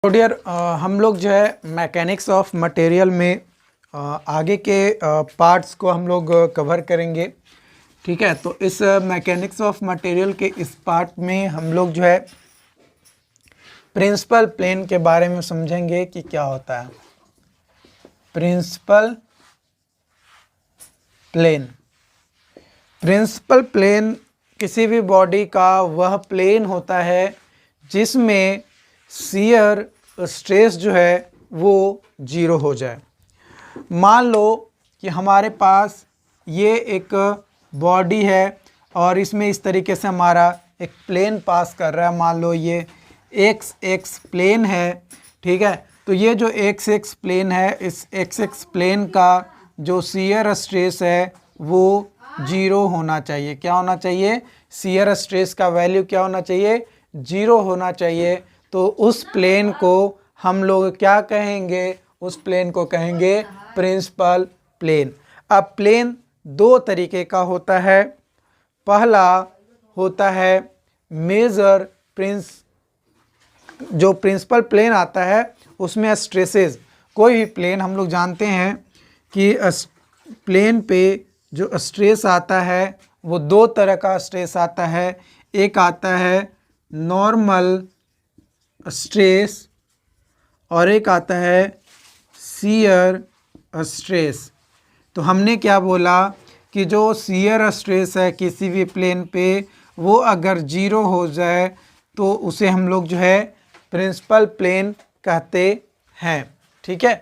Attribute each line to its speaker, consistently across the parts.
Speaker 1: तो डियर हम लोग जो है मैकेनिक्स ऑफ मटेरियल में आगे के पार्ट्स को हम लोग कवर करेंगे। ठीक है, तो इस मैकेनिक्स ऑफ मटेरियल के इस पार्ट में हम लोग जो है प्रिंसिपल प्लेन के बारे में समझेंगे कि क्या होता है प्रिंसिपल प्लेन। प्रिंसिपल प्लेन किसी भी बॉडी का वह प्लेन होता है जिसमें शियर स्ट्रेस जो है वो जीरो हो जाए। मान लो कि हमारे पास ये एक बॉडी है और इसमें इस तरीके से हमारा एक प्लेन पास कर रहा है। मान लो ये एक्स एक्स प्लेन है, ठीक है। तो ये जो एक्स एक्स प्लेन है, इस एक्स एक्स प्लेन का जो शियर स्ट्रेस है वो जीरो होना चाहिए। क्या होना चाहिए? शियर स्ट्रेस का वैल्यू क्या होना चाहिए? जीरो होना चाहिए। तो उस प्लेन को हम लोग क्या कहेंगे? उस प्लेन को कहेंगे प्रिंसिपल प्लेन। अब प्लेन दो तरीके का होता है। पहला होता है मेजर जो प्रिंसिपल प्लेन आता है उसमें स्ट्रेसेस, कोई भी प्लेन हम लोग जानते हैं कि प्लेन पे जो स्ट्रेस आता है वो दो तरह का स्ट्रेस आता है। एक आता है नॉर्मल स्ट्रेस और एक आता है शियर स्ट्रेस। तो हमने क्या बोला कि जो शियर स्ट्रेस है किसी भी प्लेन पे वो अगर जीरो हो जाए तो उसे हम लोग जो है प्रिंसिपल प्लेन कहते हैं। ठीक है,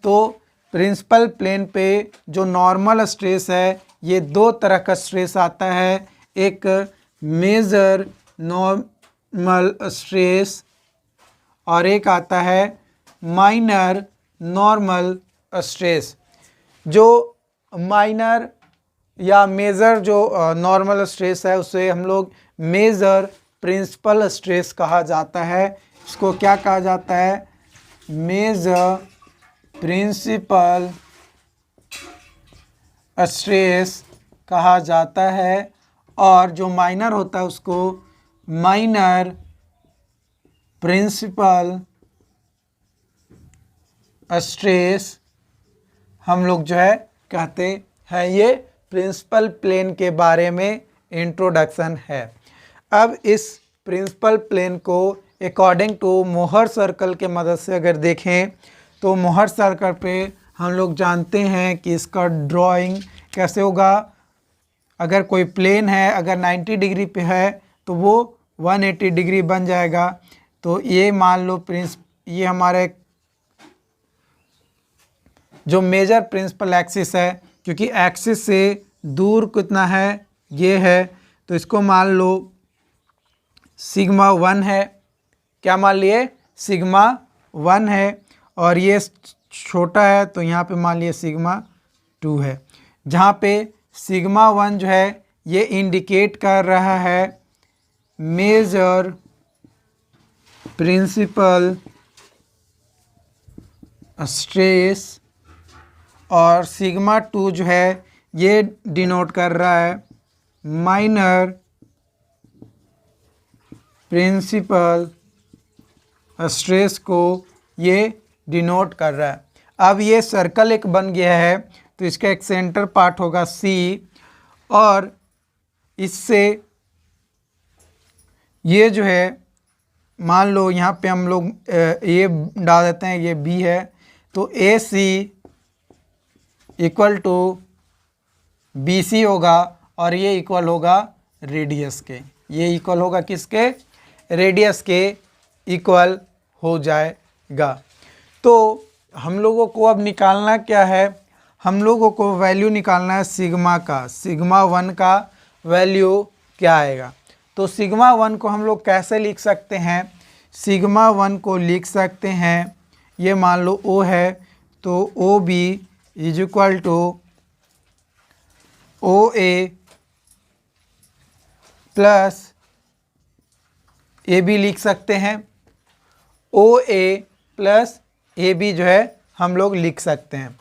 Speaker 1: तो प्रिंसिपल प्लेन पे जो नॉर्मल स्ट्रेस है ये दो तरह का स्ट्रेस आता है। एक मेजर नॉर्मल स्ट्रेस और एक आता है माइनर नॉर्मल स्ट्रेस। जो माइनर या मेजर जो नॉर्मल स्ट्रेस है उसे हम लोग मेजर प्रिंसिपल स्ट्रेस कहा जाता है। इसको क्या कहा जाता है? मेजर प्रिंसिपल स्ट्रेस कहा जाता है। और जो माइनर होता है उसको माइनर प्रिंसिपल स्ट्रेस हम लोग जो है कहते हैं। ये प्रिंसिपल प्लेन के बारे में इंट्रोडक्शन है। अब इस प्रिंसिपल प्लेन को अकॉर्डिंग टू मोहर सर्कल के मदद से अगर देखें तो मोहर सर्कल पे हम लोग जानते हैं कि इसका ड्राइंग कैसे होगा। अगर कोई प्लेन है, अगर 90 डिग्री पे है तो वो 180 डिग्री बन जाएगा। तो ये मान लो ये हमारे जो मेजर प्रिंसिपल एक्सिस है, क्योंकि एक्सिस से दूर कितना है? ये है। तो इसको मान लो सिग्मा 1 है। क्या मान लिए? सिग्मा 1 है। और ये छोटा है तो यहाँ पे मान लिए सिग्मा 2 है। जहाँ पे सिग्मा 1 जो है ये इंडिकेट कर रहा है मेजर प्रिंसिपल स्ट्रेस और सिग्मा 2 जो है ये डिनोट कर रहा है माइनर प्रिंसिपल स्ट्रेस को ये डिनोट कर रहा है। अब ये सर्कल एक बन गया है तो इसका एक सेंटर पार्ट होगा C और इससे ये जो है मान लो यहाँ पे हम लोग ये डाल देते हैं, ये B है। तो AC इक्वल टू BC होगा और ये इक्वल होगा रेडियस के। ये इक्वल होगा किसके? रेडियस के इक्वल हो जाएगा। तो हम लोगों को अब निकालना क्या है? हम लोगों को वैल्यू निकालना है सिग्मा का। सिग्मा 1 का वैल्यू क्या आएगा? तो सिग्मा 1 को हम लोग कैसे लिख सकते हैं? सिग्मा 1 को लिख सकते हैं, ये मान लो O है तो OB is equal to OA plus AB लिख सकते हैं। OA प्लस AB जो है हम लोग लिख सकते हैं।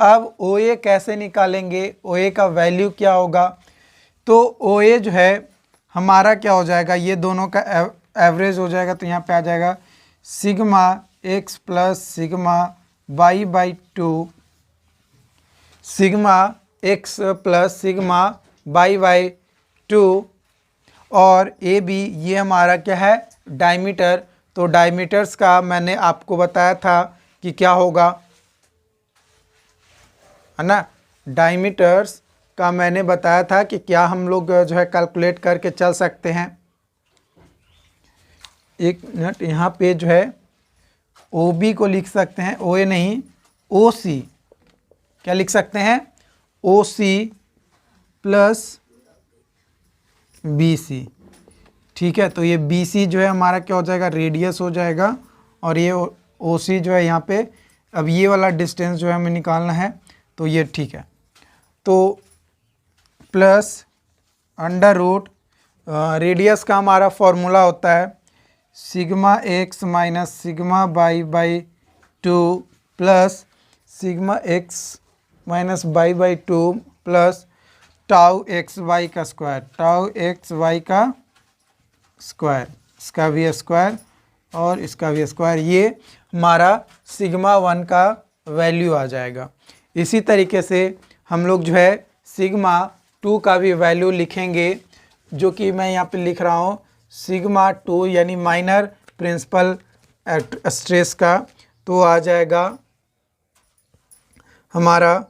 Speaker 1: अब OA कैसे निकालेंगे? OA का वैल्यू क्या होगा? तो OA जो है हमारा क्या हो जाएगा? ये दोनों का एवरेज हो जाएगा। तो यहाँ पे आ जाएगा sigma x plus sigma y by two, sigma x plus sigma y by two, और ए बी ये हमारा क्या है, डायमीटर। तो डायमीटर्स का मैंने आपको बताया था कि क्या होगा, है ना। डायमीटर्स का मैंने बताया था कि क्या हम लोग जो है कैलकुलेट करके चल सकते हैं। एक मिनट, यहाँ पे जो है ओ बी को लिख सकते हैं, ओ ए नहीं, ओ सी, क्या लिख सकते हैं, ओ सी प्लस बी सी। ठीक है, तो ये बी सी जो है हमारा क्या हो जाएगा, रेडियस हो जाएगा, और ये ओ सी जो है यहाँ पे, अब ये वाला डिस्टेंस जो है हमें निकालना है, तो ये ठीक है। तो प्लस अंडर रूट, रेडियस का हमारा फॉर्मूला होता है sigma x minus sigma y by two plus sigma x minus y by two plus tau x y का स्क्वायर, टाउ एक्स वाई का स्क्वायर, इसका भी स्क्वायर और इसका भी स्क्वायर, ये हमारा सिग्मा 1 का वैल्यू आ जाएगा। इसी तरीके से हम लोग जो है सिग्मा 2 का भी वैल्यू लिखेंगे, जो कि मैं यहाँ पे लिख रहा हूँ सिग्मा 2 यानी माइनर प्रिंसिपल स्ट्रेस का, तो आ जाएगा हमारा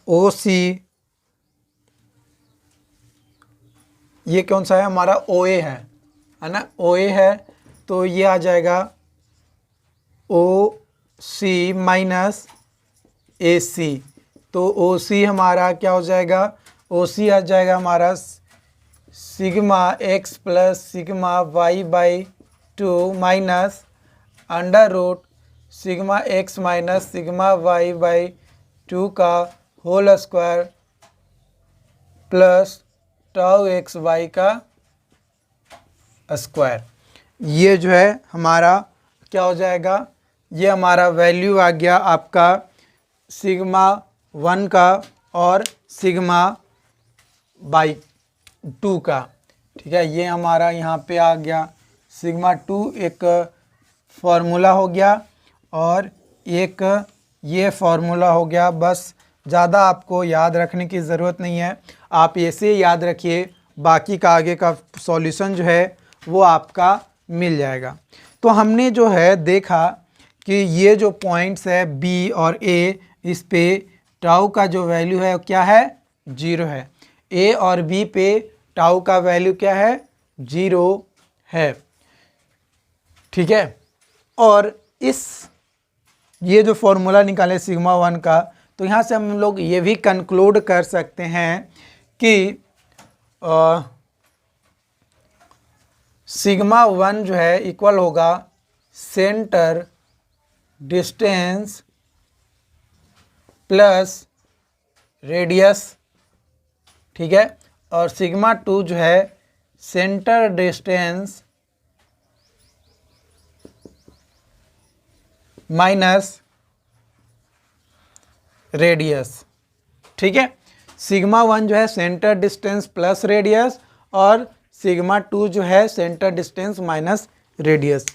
Speaker 1: ओ सी, ये कौन सा है हमारा, ओ ए है ना, ओ ए है, तो ये आ जाएगा ओ सी माइनस ए सी। तो ओ सी हमारा क्या हो जाएगा, ओ सी आ जाएगा हमारा sigma x plus sigma y by two minus under root sigma x minus sigma y by two का whole square plus tau x y का स्क्वायर। ये जो है हमारा क्या हो जाएगा, ये हमारा वैल्यू आ गया आपका सिग्मा 1 का और सिग्मा बाई 2 का। ठीक है, ये हमारा यहाँ पे आ गया सिग्मा 2 एक फार्मूला हो गया, और एक ये फार्मूला हो गया। बस ज़्यादा आपको याद रखने की ज़रूरत नहीं है, आप ऐसे याद रखिए, बाकी का आगे का सॉल्यूशन जो है वो आपका मिल जाएगा। तो हमने जो है देखा कि ये जो पॉइंट्स है बी और ए, इस पे टाउ का जो वैल्यू है क्या है, 0 है। ए और बी पे टाउ का वैल्यू क्या है, 0 है। ठीक है, और ये जो फॉर्मूला निकाले सिग्मा 1 का, तो यहाँ से हम लोग ये भी कंक्लूड कर सकते हैं कि सिग्मा 1 जो है इक्वल होगा सेंटर डिस्टेंस प्लस रेडियस। ठीक है, और सिग्मा 2 जो है सेंटर डिस्टेंस माइनस रेडियस। ठीक है, सिग्मा 1 जो है सेंटर डिस्टेंस प्लस रेडियस, और सिग्मा 2 जो है सेंटर डिस्टेंस माइनस रेडियस।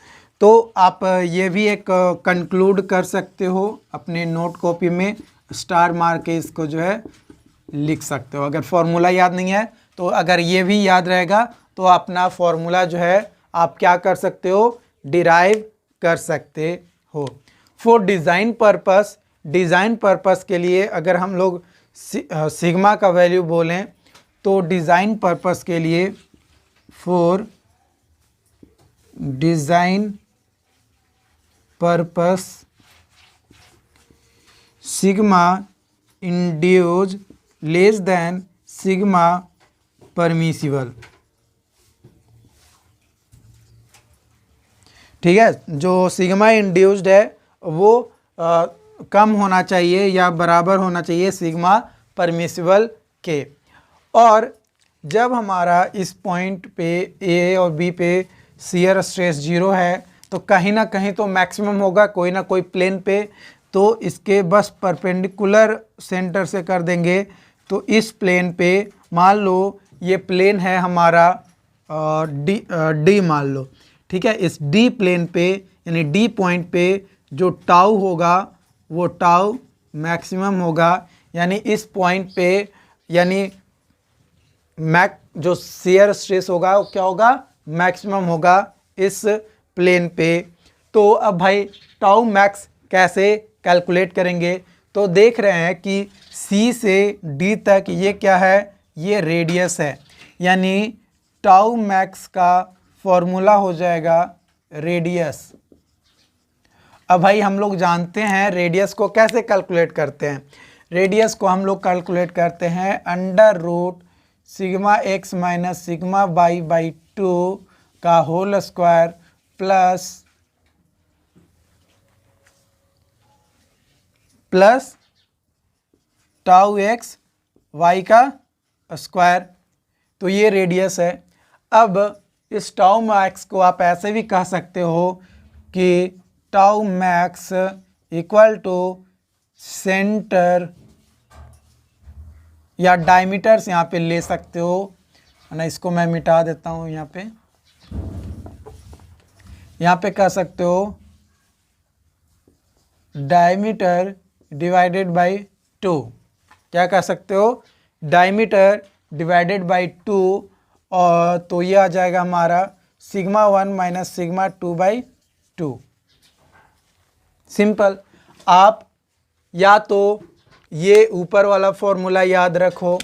Speaker 1: तो आप ये भी एक कंक्लूड कर सकते हो, अपने नोट कॉपी में स्टार मार के इसको जो है लिख सकते हो। अगर फॉर्मूला याद नहीं है तो अगर ये भी याद रहेगा तो अपना फॉर्मूला जो है आप क्या कर सकते हो, डिराइव कर सकते हो। For design purpose, design purpose के लिए अगर हम लोग सिग्मा का वैल्यू बोलें तो डिज़ाइन पर्पस के लिए for design purpose sigma induced less than sigma permissible. ठीक है, जो सिग्मा इंड्यूस्ड है वो कम होना चाहिए या बराबर होना चाहिए सिग्मा परमिसिबल के। और जब हमारा इस पॉइंट पे ए और बी पे शियर स्ट्रेस 0 है तो कहीं ना कहीं तो मैक्सिमम होगा कोई ना कोई प्लेन पे, तो इसके बस परपेंडिकुलर सेंटर से कर देंगे। तो इस प्लेन पे मान लो ये प्लेन है हमारा डी मान लो। ठीक है। इस डी प्लेन पे यानी डी पॉइंट पे जो टाउ होगा वो टाउ मैक्सिमम होगा, यानी इस पॉइंट पे यानी जो शियर स्ट्रेस होगा वो क्या होगा, मैक्सिमम होगा इस प्लेन पे। तो अब भाई टाउ मैक्स कैसे कैलकुलेट करेंगे, तो देख रहे हैं कि सी से डी तक ये क्या है, ये रेडियस है, यानी टाउ मैक्स का फॉर्मूला हो जाएगा रेडियस। अब भाई हम लोग जानते हैं रेडियस को कैसे कैलकुलेट करते हैं। रेडियस को हम लोग कैलकुलेट करते हैं under root sigma x minus sigma y by 2 का whole square plus tau x y का स्क्वायर। तो ये रेडियस है। अब इस टाउ मैक्स को आप ऐसे भी कह सकते हो कि tau max equal to centre या डायमीटर्स यहाँ पे ले सकते हो, है ना। इसको मैं मिटा देता हूँ, यहाँ पे कह सकते हो डायमीटर डिवाइडेड बाई 2। क्या कह सकते हो, डायमीटर डिवाइडेड बाई 2, और तो ये आ जाएगा हमारा sigma 1 minus sigma 2 by 2। Simple. आप या तो ये ऊपर वाला फॉर्मूला याद रखो,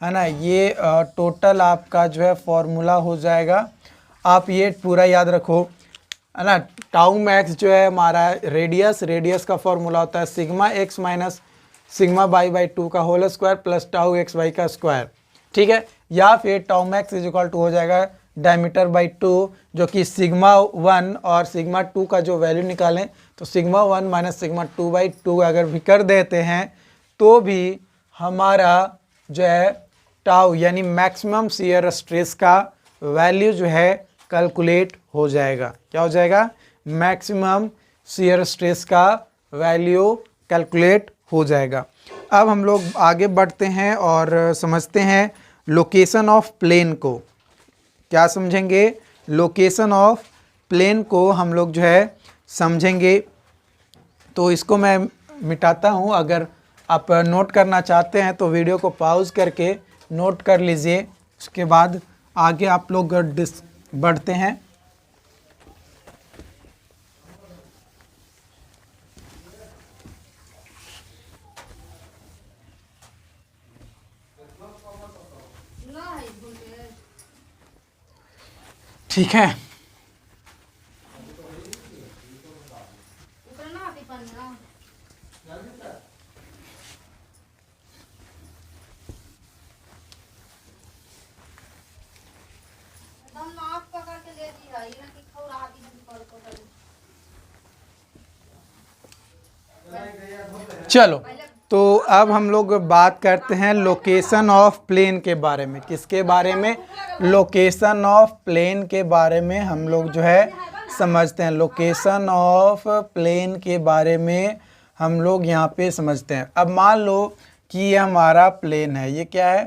Speaker 1: है ना, ये टोटल आपका जो है फॉर्मूला हो जाएगा, आप ये पूरा याद रखो, है ना। टाउ मैक्स जो है हमारा रेडियस का फॉर्मूला होता है sigma x minus sigma y by 2 का whole square plus tau x y का स्क्वायर, ठीक है। या फिर tau max is equal to हो जाएगा डायमीटर बाई 2, जो कि सिग्मा 1 और सिग्मा 2 का जो वैल्यू निकालें तो सिग्मा 1 माइनस सिग्मा 2 बाई 2 अगर भी कर देते हैं तो भी हमारा जो है टाउ यानी मैक्सिमम शियर स्ट्रेस का वैल्यू जो है कैलकुलेट हो जाएगा। क्या हो जाएगा, मैक्सिमम शियर स्ट्रेस का वैल्यू कैलकुलेट हो जाएगा। अब हम लोग आगे बढ़ते हैं और समझते हैं लोकेशन ऑफ प्लेन को। क्या समझेंगे, लोकेशन ऑफ प्लेन को हम लोग जो है समझेंगे। तो इसको मैं मिटाता हूँ, अगर आप नोट करना चाहते हैं तो वीडियो को पॉज करके नोट कर लीजिए, उसके बाद आगे आप लोग बढ़ते हैं। ठीक है, चलो तो अब हम लोग बात करते हैं लोकेशन ऑफ प्लेन के बारे में। किसके बारे में, लोकेशन ऑफ प्लेन के बारे में हम लोग जो है समझते हैं। लोकेशन ऑफ प्लेन के बारे में हम लोग यहाँ पे समझते हैं। अब मान लो कि ये हमारा प्लेन है, ये क्या है,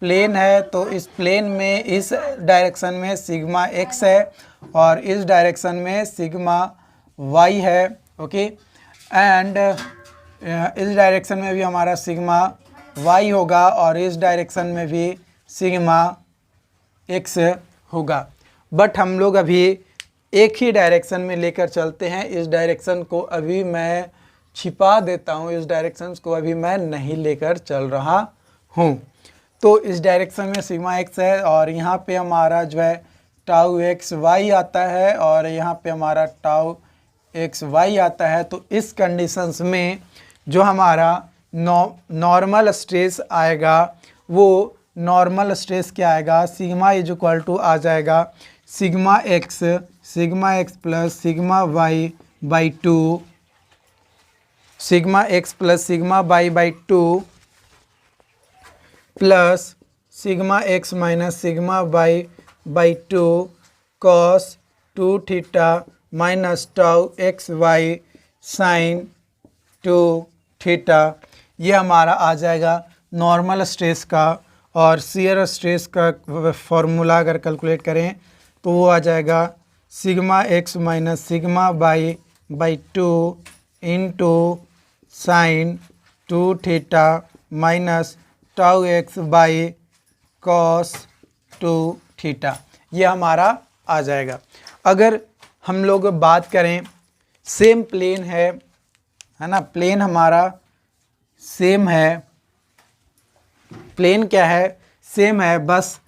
Speaker 1: प्लेन है। तो इस प्लेन में इस डायरेक्शन में सिग्मा एक्स है और इस डायरेक्शन में सिग्मा वाई है, ओके। एंड इस डायरेक्शन में भी हमारा सिग्मा वाई होगा और इस डायरेक्शन में भी सिग्मा एक्स होगा। बट हम लोग अभी एक ही डायरेक्शन में लेकर चलते हैं। इस डायरेक्शन को अभी मैं छिपा देता हूँ, इस डायरेक्शन को अभी मैं नहीं लेकर चल रहा हूँ। तो इस डायरेक्शन में सिग्मा एक्स है और यहाँ पे हमारा जो है टाउ एक्स वाई आता है और यहाँ पे हमारा टाउ एक्स वाई आता है। तो इस कंडीशंस में जो हमारा नॉर्मल स्ट्रेस आएगा वो नॉर्मल स्ट्रेस क्या आएगा, सिग्मा इज इक्वल टू आ जाएगा sigma x plus sigma y by 2, sigma x plus sigma y by 2 plus sigma x minus sigma y by 2 cos 2 theta minus tau x y sine 2 theta. ये हमारा आ जाएगा normal stress का। और shear stress का formula अगर calculate करें तो वो आ जाएगा sigma x minus sigma y by 2 into sine 2 theta minus tau x by cos 2 theta, ये हमारा आ जाएगा। अगर हम लोग बात करें, सेम प्लेन है ना, प्लेन हमारा सेम है, प्लेन क्या है, सेम है, बस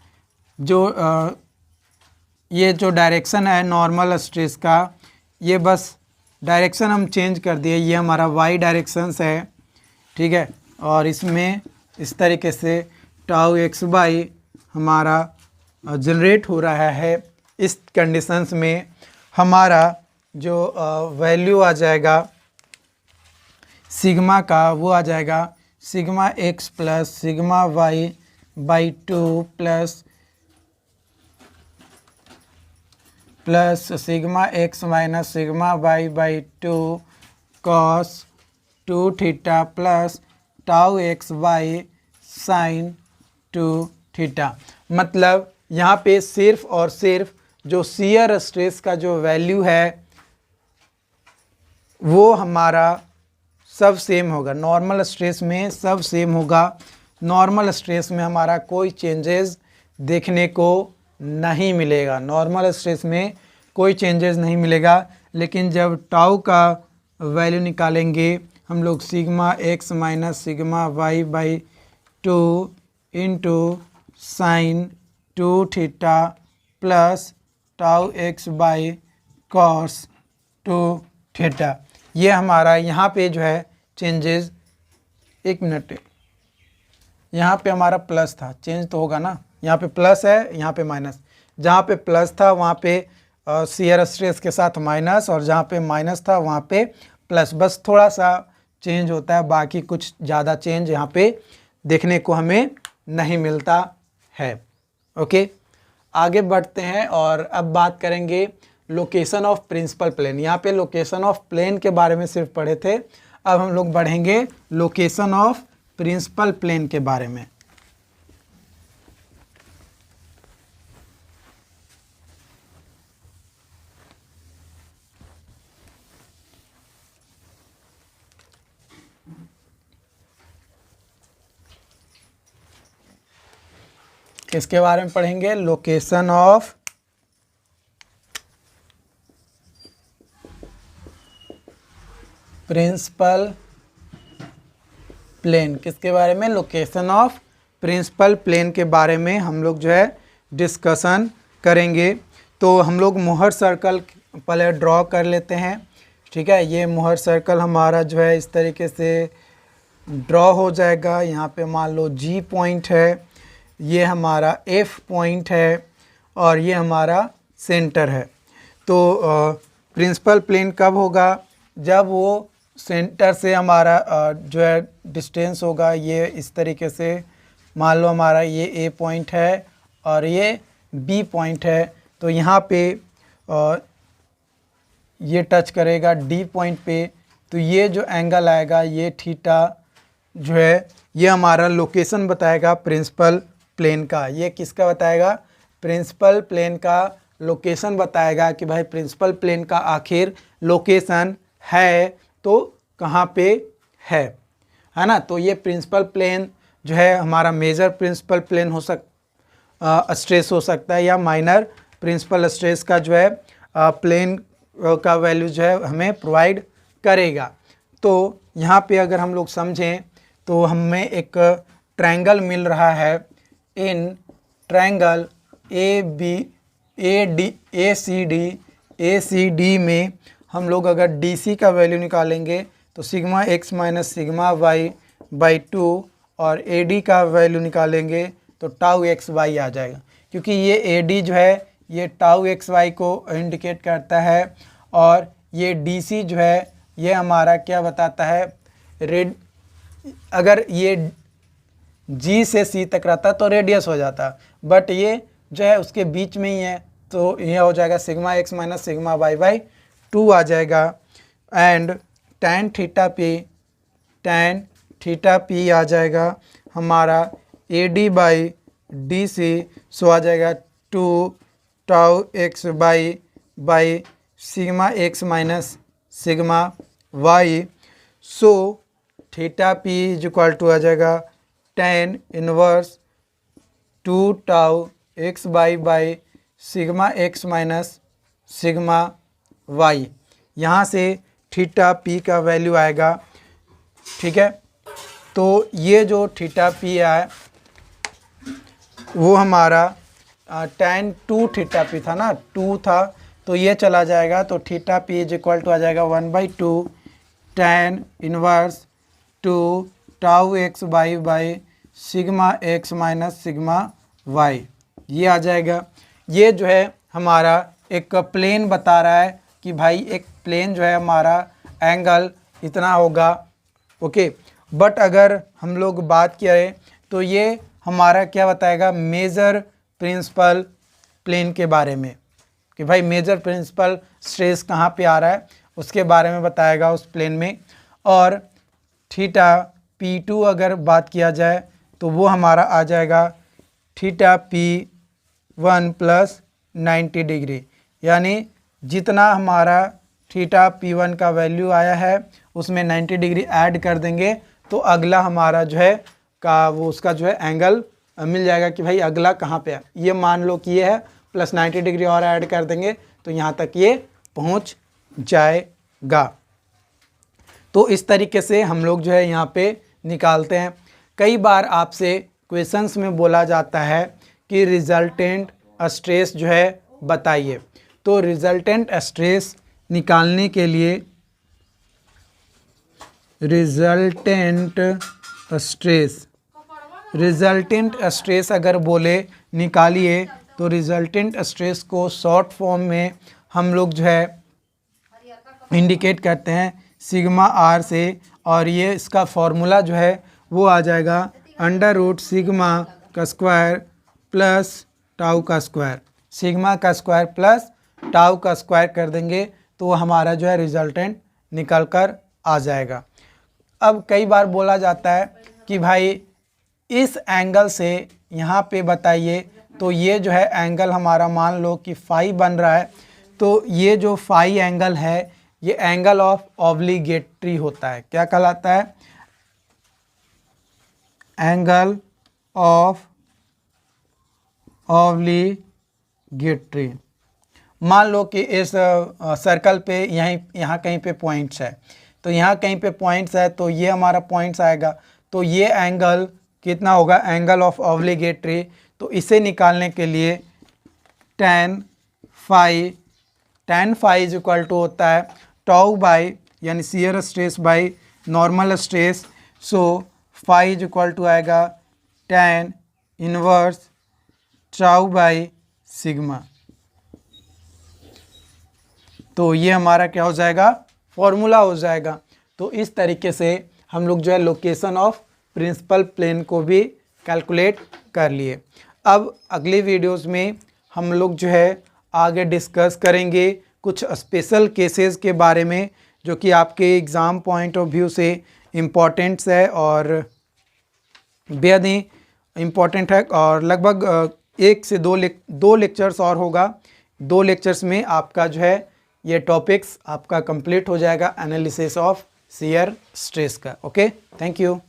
Speaker 1: जो ये जो डायरेक्शन है नॉर्मल स्ट्रेस का, ये बस डायरेक्शन हम चेंज कर दिए, ये हमारा वाई डायरेक्शंस है, ठीक है। और इसमें इस तरीके से टाउ एक्स बाई हमारा जनरेट हो रहा है। इस कंडीशंस में हमारा जो वैल्यू आ जाएगा सिग्मा का, वो आ जाएगा sigma x plus sigma y by 2 plus sigma x minus sigma y by 2 cos 2 theta plus tau x by sine 2 theta. मतलब यहाँ पे सिर्फ और सिर्फ जो शियर स्ट्रेस का जो वैल्यू है वो हमारा सब सेम होगा, नॉर्मल स्ट्रेस में सब सेम होगा। नॉर्मल स्ट्रेस में हमारा कोई चेंजेस देखने को नहीं मिलेगा, नॉर्मल स्ट्रेस में कोई चेंजेस नहीं मिलेगा। लेकिन जब टाउ का वैल्यू निकालेंगे हम लोग sigma x minus sigma y by 2 into sine 2 theta plus tau x by cos 2 theta, ये हमारा यहाँ पे जो है चेंजेस, एक मिनट, यहाँ पे हमारा प्लस था, चेंज तो होगा ना, यहाँ पे प्लस है यहाँ पे माइनस, जहाँ पे प्लस था वहाँ पे शियर स्ट्रेस के साथ माइनस, और जहाँ पे माइनस था वहाँ पे प्लस, बस थोड़ा सा चेंज होता है, बाकी कुछ ज़्यादा चेंज यहाँ पे देखने को हमें नहीं मिलता है। ओके, आगे बढ़ते हैं और अब बात करेंगे लोकेशन ऑफ प्रिंसिपल प्लेन। यहाँ पे लोकेशन ऑफ प्लेन के बारे में सिर्फ पढ़े थे, अब हम लोग बढ़ेंगे लोकेशन ऑफ प्रिंसिपल प्लेन के बारे में। किसके बारे में पढ़ेंगे? Location of principal plane. किसके बारे में? लोकेशन ऑफ प्रिंसिपल प्लेन के बारे में हम लोग जो है डिस्कशन करेंगे। तो हम लोग मोहर सर्कल पहले ड्रॉ कर लेते हैं, ठीक है। ये मोहर सर्कल हमारा जो है इस तरीके से ड्रॉ हो जाएगा। यहाँ पे मान लो G पॉइंट है, ये हमारा F पॉइंट है और ये हमारा सेंटर है। तो प्रिंसिपल प्लेन कब होगा? जब वो सेंटर से हमारा जो है डिस्टेंस होगा, ये इस तरीके से मान लो हमारा ये A पॉइंट है और ये B पॉइंट है। तो यहाँ पे ये टच करेगा D पॉइंट पे, तो ये जो एंगल आएगा ये थीटा जो है ये हमारा लोकेशन बताएगा प्रिंसिपल प्लेन का। ये किसका बताएगा? प्रिंसिपल प्लेन का लोकेशन बताएगा कि भाई प्रिंसिपल प्लेन का आखिर लोकेशन है तो कहाँ पे है ना। तो ये प्रिंसिपल प्लेन जो है हमारा मेजर प्रिंसिपल प्लेन हो स्ट्रेस हो सकता है या माइनर प्रिंसिपल स्ट्रेस का जो है प्लेन का वैल्यू जो है हमें प्रोवाइड करेगा। तो यहाँ पे अगर हम लोग समझें तो हमें एक ट्रायंगल मिल रहा है। In triangle A C D में हम लोग अगर DC का वैल्यू निकालेंगे तो sigma x minus sigma y by 2 और AD का वैल्यू निकालेंगे तो टाउ एक्स वाई आ जाएगा, क्योंकि ये AD जो है ये टाउ एक्स वाई को इंडिकेट करता है और ये DC जो है ये हमारा क्या बताता है, अगर ये G से C तक रहता तो रेडियस हो जाता, बट ये जो है उसके बीच में ही है, तो यह हो जाएगा sigma x minus sigma y by 2 आ जाएगा। एंड tan थीटा पी आ जाएगा हमारा AD बाई DC, सो आ जाएगा 2 tau x by by sigma x minus sigma y. So theta P is equal to आ जाएगा tan inverse 2 tau x by sigma x minus sigma y. यहाँ से theta P का value आएगा, ठीक है। तो ये जो थीटा पी है वो हमारा tan 2 थीटा पी था ना, 2 था, तो ये चला जाएगा, तो theta P is equal to आ जाएगा 1/2 tan inverse 2 tau x by sigma x minus sigma y, ये आ जाएगा। ये जो है हमारा एक प्लेन बता रहा है कि भाई एक प्लेन जो है हमारा एंगल इतना होगा, ओके। बट अगर हम लोग बात करें तो ये हमारा क्या बताएगा, मेजर प्रिंसिपल प्लेन के बारे में, कि भाई मेजर प्रिंसिपल स्ट्रेस कहाँ पे आ रहा है उसके बारे में बताएगा उस प्लेन में। और थीटा P2 अगर बात किया जाए तो वो हमारा आ जाएगा थीटा P1 प्लस 90 डिग्री, यानी जितना हमारा थीटा P1 का वैल्यू आया है उसमें 90 डिग्री ऐड कर देंगे तो अगला हमारा जो है का वो उसका जो है एंगल मिल जाएगा कि भाई अगला कहाँ पे है। ये मान लो कि ये है, प्लस 90 डिग्री और ऐड कर देंगे तो यहाँ तक ये पहुँच जाएगा। तो इस तरीके से हम लोग जो है यहाँ पे निकालते हैं। कई बार आपसे क्वेश्चंस में बोला जाता है कि रिजल्टेंट स्ट्रेस जो है बताइए। तो रिजल्टेंट स्ट्रेस निकालने के लिए रिजल्टेंट स्ट्रेस अगर बोले निकालिए तो रिजल्टेंट स्ट्रेस को शॉर्ट फॉर्म में हम लोग जो है इंडिकेट करते हैं सिग्मा आर से, और ये इसका फॉर्मूला जो है वो आ जाएगा अंडर रूट सिग्मा का स्क्वायर प्लस टाउ का स्क्वायर। सिग्मा का स्क्वायर प्लस टाउ का स्क्वायर कर देंगे तो हमारा जो है रिजल्टेंट निकल कर आ जाएगा। अब कई बार बोला जाता है कि भाई इस एंगल से यहाँ पे बताइए, तो ये जो है एंगल हमारा मान लो कि फाई बन रहा है, तो ये जो फाई एंगल है ये एंगल ऑफ ऑब्लिगेटरी होता है। क्या कहलाता है? Angle of obligatory. मान लो कि इस सर्कल पे यहाँ कहीं पे पॉइंट्स है, तो यहाँ कहीं पे पॉइंट्स है तो ये हमारा पॉइंट्स आएगा, तो ये एंगल कितना होगा, एंगल ऑफ ऑब्लिगेटरी। तो इसे निकालने के लिए tan phi is equal to होता है टाउ बाई यानी shear stress by normal stress. So phi is equal to आएगा tan inverse tau by sigma. तो ये हमारा क्या हो जाएगा, फॉर्मूला हो जाएगा। तो इस तरीके से हम लोग जो है लोकेशन ऑफ प्रिंसिपल प्लेन को भी कैलकुलेट कर लिए। अब अगले वीडियोस में हम लोग जो है आगे डिस्कस करेंगे कुछ स्पेशल केसेस के बारे में जो कि आपके एग्ज़ाम पॉइंट ऑफ व्यू से इम्पॉर्टेंट्स है और बेहद ही इम्पॉर्टेंट है। और लगभग 1 से 2 लेक्चर्स और होगा। 2 लेक्चर्स में आपका जो है ये टॉपिक्स आपका कंप्लीट हो जाएगा एनालिसिस ऑफ शियर स्ट्रेस का। Okay, thank you.